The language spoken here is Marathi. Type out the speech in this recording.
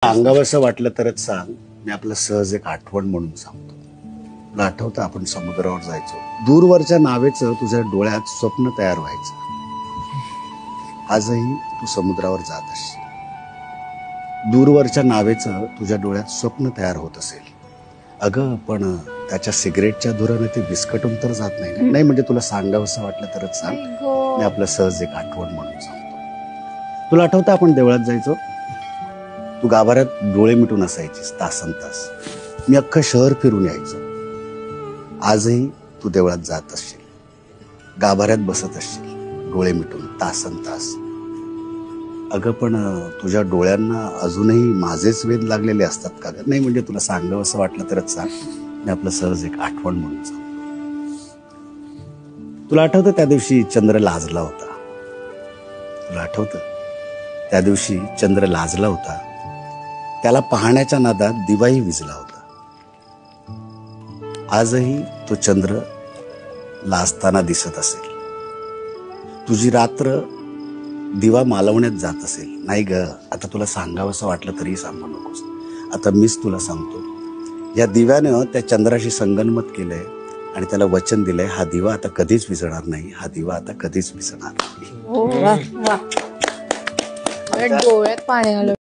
सांगावंसं वाटलं तरच सांग. मी आपलं सहज एक आठवण म्हणून सांगतो. तुला आठवतं आपण समुद्रावर जायचो. दूरवरच्या नावेचं तुझ्या डोळ्यात स्वप्न तयार व्हायचं. आजही तू समुद्रावर जात असशील. दूरवरच्या नावेचं तुझ्या डोळ्यात स्वप्न तयार होत असेल. अगं पण त्याच्या सिगरेटच्या धुराने ते विस्कटून तर जात नाही. नाही म्हणजे तुला सांगावंसं वाटलं तरच सांग. मी आपलं सहज एक आठवण म्हणून सांगतो. तुला आठवतं आपण देवळात जायचो. तू गाभाऱ्यात डोळे मिटून असायचीस तासन तास. मी अख्खं शहर फिरून यायचो. आजही तू देवळात जात असशील. गाभाऱ्यात बसत असशील डोळे मिटून तासन तास. अगं पण तुझ्या डोळ्यांना अजूनही माझेच वेध लागलेले असतात का ग? नाही म्हणजे तुला सांगावं असं वाटलं तरच सांग. मी आपलं सहज एक आठवण म्हणून सांगतो. तुला आठवतं त्या दिवशी चंद्र लाजला होता. तुला आठवतं त्या दिवशी चंद्र लाजला होता. त्याला पाहण्याच्या नादात दिवाही विझला होता. आजही तो चंद्र लाजताना दिसत असेल. तुझी रात्र दिवा मालवण्यात जात असेल. नाही ग, आता तुला सांगावंसं वाटलं तरी सांगू नकोस. आता मीच तुला सांगतो. या दिव्यानं त्या चंद्राशी संगनमत केलंय आणि त्याला वचन दिलंय, हा दिवा आता कधीच विझणार नाही. हा दिवा आता कधीच विझणार नाही. डोळ्यात पाणी आलं.